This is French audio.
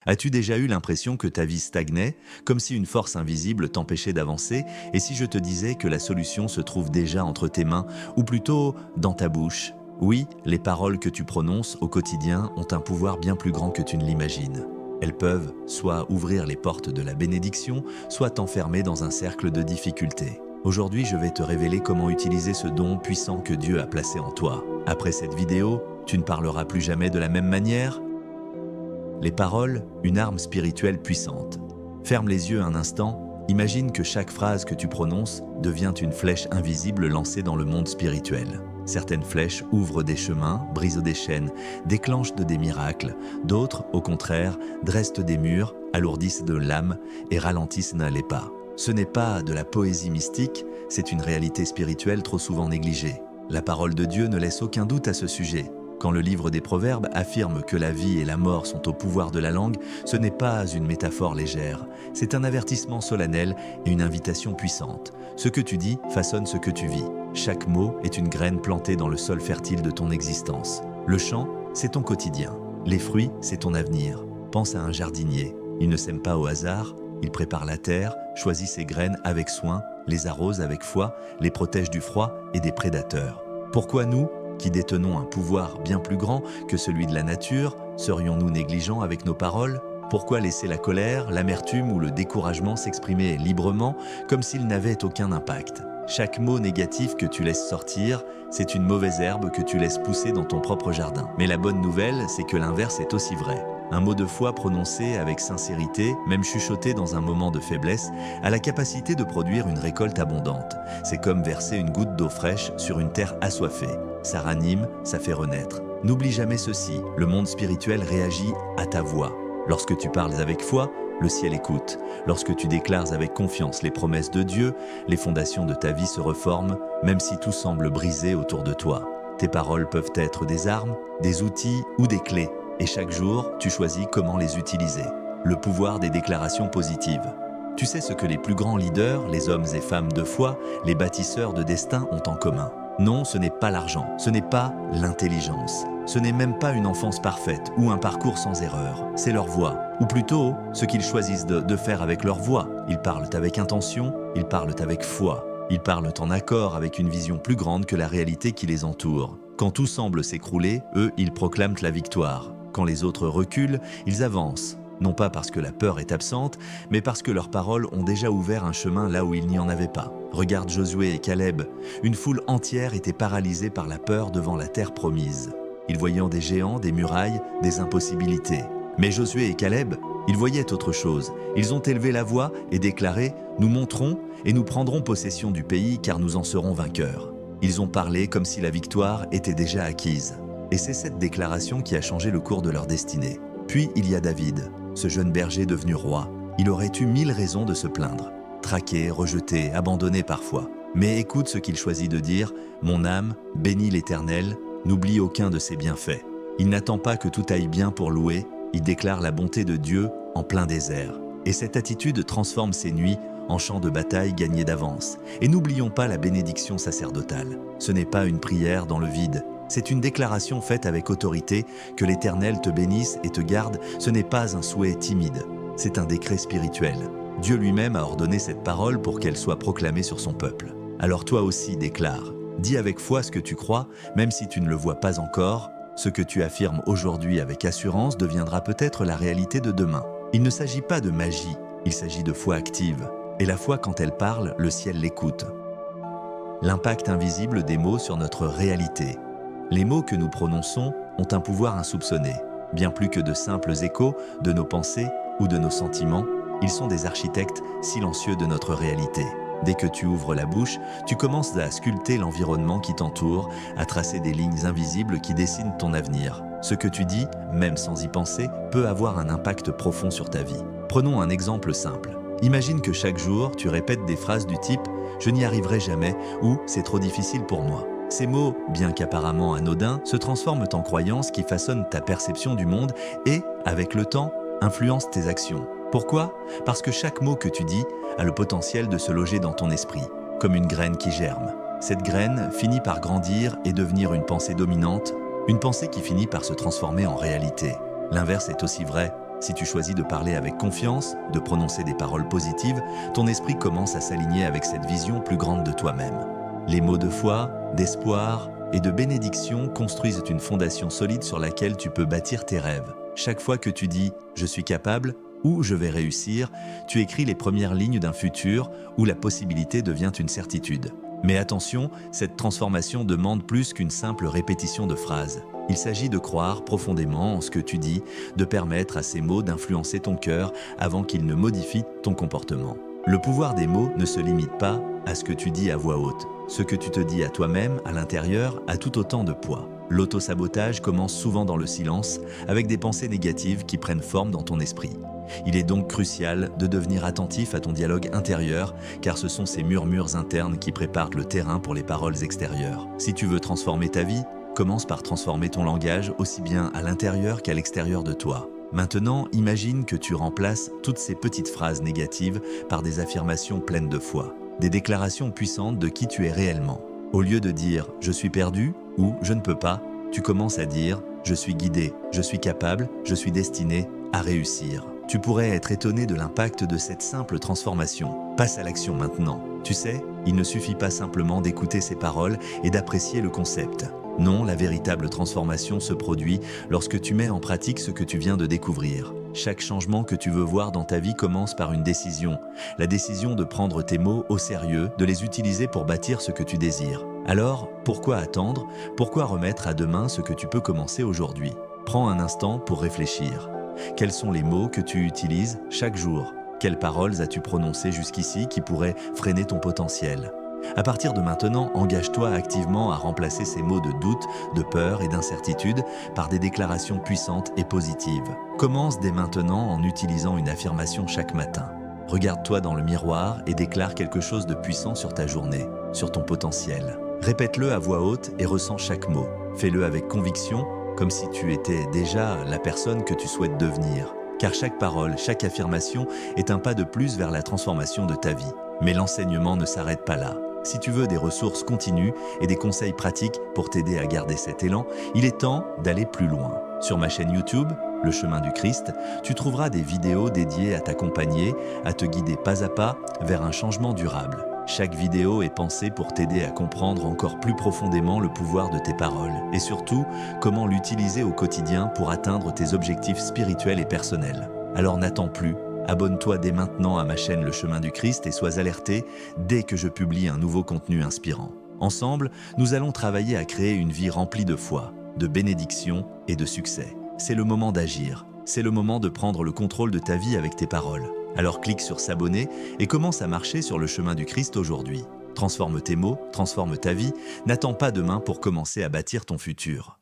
As-tu déjà eu l'impression que ta vie stagnait, comme si une force invisible t'empêchait d'avancer, et si je te disais que la solution se trouve déjà entre tes mains, ou plutôt dans ta bouche? Oui, les paroles que tu prononces au quotidien ont un pouvoir bien plus grand que tu ne l'imagines. Elles peuvent soit ouvrir les portes de la bénédiction, soit t'enfermer dans un cercle de difficultés. Aujourd'hui, je vais te révéler comment utiliser ce don puissant que Dieu a placé en toi. Après cette vidéo, tu ne parleras plus jamais de la même manière. Les paroles, une arme spirituelle puissante. Ferme les yeux un instant, imagine que chaque phrase que tu prononces devient une flèche invisible lancée dans le monde spirituel. Certaines flèches ouvrent des chemins, brisent des chaînes, déclenchent des miracles. D'autres, au contraire, dressent des murs, alourdissent de l'âme et ralentissent les pas. Ce n'est pas de la poésie mystique, c'est une réalité spirituelle trop souvent négligée. La parole de Dieu ne laisse aucun doute à ce sujet. Quand le livre des Proverbes affirme que la vie et la mort sont au pouvoir de la langue, ce n'est pas une métaphore légère. C'est un avertissement solennel et une invitation puissante. Ce que tu dis façonne ce que tu vis. Chaque mot est une graine plantée dans le sol fertile de ton existence. Le champ, c'est ton quotidien. Les fruits, c'est ton avenir. Pense à un jardinier. Il ne sème pas au hasard, il prépare la terre, choisit ses graines avec soin, les arrose avec foi, les protège du froid et des prédateurs. Pourquoi nous, qui détenons un pouvoir bien plus grand que celui de la nature, serions-nous négligents avec nos paroles? Pourquoi laisser la colère, l'amertume ou le découragement s'exprimer librement comme s'ils n'avaient aucun impact? Chaque mot négatif que tu laisses sortir, c'est une mauvaise herbe que tu laisses pousser dans ton propre jardin. Mais la bonne nouvelle, c'est que l'inverse est aussi vrai. Un mot de foi prononcé avec sincérité, même chuchoté dans un moment de faiblesse, a la capacité de produire une récolte abondante. C'est comme verser une goutte d'eau fraîche sur une terre assoiffée. Ça ranime, ça fait renaître. N'oublie jamais ceci, le monde spirituel réagit à ta voix. Lorsque tu parles avec foi, le ciel écoute. Lorsque tu déclares avec confiance les promesses de Dieu, les fondations de ta vie se reforment, même si tout semble brisé autour de toi. Tes paroles peuvent être des armes, des outils ou des clés. Et chaque jour, tu choisis comment les utiliser. Le pouvoir des déclarations positives. Tu sais ce que les plus grands leaders, les hommes et femmes de foi, les bâtisseurs de destin ont en commun. Non, ce n'est pas l'argent, ce n'est pas l'intelligence. Ce n'est même pas une enfance parfaite ou un parcours sans erreur. C'est leur voix, ou plutôt ce qu'ils choisissent de faire avec leur voix. Ils parlent avec intention, ils parlent avec foi. Ils parlent en accord avec une vision plus grande que la réalité qui les entoure. Quand tout semble s'écrouler, eux, ils proclament la victoire. Quand les autres reculent, ils avancent. Non pas parce que la peur est absente, mais parce que leurs paroles ont déjà ouvert un chemin là où il n'y en avait pas. Regarde Josué et Caleb. Une foule entière était paralysée par la peur devant la terre promise. Ils voyaient des géants, des murailles, des impossibilités. Mais Josué et Caleb, ils voyaient autre chose. Ils ont élevé la voix et déclaré « Nous monterons et nous prendrons possession du pays car nous en serons vainqueurs ». Ils ont parlé comme si la victoire était déjà acquise. Et c'est cette déclaration qui a changé le cours de leur destinée. Puis il y a David, ce jeune berger devenu roi. Il aurait eu 1000 raisons de se plaindre. Traqué, rejeté, abandonné parfois. Mais écoute ce qu'il choisit de dire « Mon âme, bénis l'Éternel, n'oublie aucun de ses bienfaits ». Il n'attend pas que tout aille bien pour louer, il déclare la bonté de Dieu en plein désert. Et cette attitude transforme ses nuits en champs de bataille gagnés d'avance. Et n'oublions pas la bénédiction sacerdotale. Ce n'est pas une prière dans le vide. C'est une déclaration faite avec autorité que l'Éternel te bénisse et te garde. Ce n'est pas un souhait timide, c'est un décret spirituel. Dieu lui-même a ordonné cette parole pour qu'elle soit proclamée sur son peuple. Alors toi aussi déclare. Dis avec foi ce que tu crois, même si tu ne le vois pas encore. Ce que tu affirmes aujourd'hui avec assurance deviendra peut-être la réalité de demain. Il ne s'agit pas de magie, il s'agit de foi active. Et la foi, quand elle parle, le ciel l'écoute. L'impact invisible des mots sur notre réalité. Les mots que nous prononçons ont un pouvoir insoupçonné. Bien plus que de simples échos de nos pensées ou de nos sentiments, ils sont des architectes silencieux de notre réalité. Dès que tu ouvres la bouche, tu commences à sculpter l'environnement qui t'entoure, à tracer des lignes invisibles qui dessinent ton avenir. Ce que tu dis, même sans y penser, peut avoir un impact profond sur ta vie. Prenons un exemple simple. Imagine que chaque jour, tu répètes des phrases du type « Je n'y arriverai jamais » ou « C'est trop difficile pour moi ». Ces mots, bien qu'apparemment anodins, se transforment en croyances qui façonnent ta perception du monde et, avec le temps, influencent tes actions. Pourquoi? Parce que chaque mot que tu dis a le potentiel de se loger dans ton esprit, comme une graine qui germe. Cette graine finit par grandir et devenir une pensée dominante, une pensée qui finit par se transformer en réalité. L'inverse est aussi vrai. Si tu choisis de parler avec confiance, de prononcer des paroles positives, ton esprit commence à s'aligner avec cette vision plus grande de toi-même. Les mots de foi, d'espoir et de bénédiction construisent une fondation solide sur laquelle tu peux bâtir tes rêves. Chaque fois que tu dis « je suis capable » ou « je vais réussir », tu écris les premières lignes d'un futur où la possibilité devient une certitude. Mais attention, cette transformation demande plus qu'une simple répétition de phrases. Il s'agit de croire profondément en ce que tu dis, de permettre à ces mots d'influencer ton cœur avant qu'ils ne modifient ton comportement. Le pouvoir des mots ne se limite pas à ce que tu dis à voix haute. Ce que tu te dis à toi-même, à l'intérieur, a tout autant de poids. L'auto-sabotage commence souvent dans le silence, avec des pensées négatives qui prennent forme dans ton esprit. Il est donc crucial de devenir attentif à ton dialogue intérieur, car ce sont ces murmures internes qui préparent le terrain pour les paroles extérieures. Si tu veux transformer ta vie, commence par transformer ton langage aussi bien à l'intérieur qu'à l'extérieur de toi. Maintenant, imagine que tu remplaces toutes ces petites phrases négatives par des affirmations pleines de foi, des déclarations puissantes de qui tu es réellement. Au lieu de dire « je suis perdu » ou « je ne peux pas », tu commences à dire « je suis guidé, je suis capable, je suis destiné à réussir ». Tu pourrais être étonné de l'impact de cette simple transformation. Passe à l'action maintenant. Tu sais, il ne suffit pas simplement d'écouter ces paroles et d'apprécier le concept. Non, la véritable transformation se produit lorsque tu mets en pratique ce que tu viens de découvrir. Chaque changement que tu veux voir dans ta vie commence par une décision. La décision de prendre tes mots au sérieux, de les utiliser pour bâtir ce que tu désires. Alors, pourquoi attendre? Pourquoi remettre à demain ce que tu peux commencer aujourd'hui? Prends un instant pour réfléchir. Quels sont les mots que tu utilises chaque jour? Quelles paroles as-tu prononcées jusqu'ici qui pourraient freiner ton potentiel? À partir de maintenant, engage-toi activement à remplacer ces mots de doute, de peur et d'incertitude par des déclarations puissantes et positives. Commence dès maintenant en utilisant une affirmation chaque matin. Regarde-toi dans le miroir et déclare quelque chose de puissant sur ta journée, sur ton potentiel. Répète-le à voix haute et ressens chaque mot. Fais-le avec conviction, comme si tu étais déjà la personne que tu souhaites devenir. Car chaque parole, chaque affirmation est un pas de plus vers la transformation de ta vie. Mais l'enseignement ne s'arrête pas là. Si tu veux des ressources continues et des conseils pratiques pour t'aider à garder cet élan, il est temps d'aller plus loin. Sur ma chaîne YouTube, Le Chemin du Christ, tu trouveras des vidéos dédiées à t'accompagner, à te guider pas à pas vers un changement durable. Chaque vidéo est pensée pour t'aider à comprendre encore plus profondément le pouvoir de tes paroles et surtout, comment l'utiliser au quotidien pour atteindre tes objectifs spirituels et personnels. Alors n'attends plus, abonne-toi dès maintenant à ma chaîne Le Chemin du Christ et sois alerté dès que je publie un nouveau contenu inspirant. Ensemble, nous allons travailler à créer une vie remplie de foi, de bénédiction et de succès. C'est le moment d'agir, c'est le moment de prendre le contrôle de ta vie avec tes paroles. Alors clique sur s'abonner et commence à marcher sur le chemin du Christ aujourd'hui. Transforme tes mots, transforme ta vie, n'attends pas demain pour commencer à bâtir ton futur.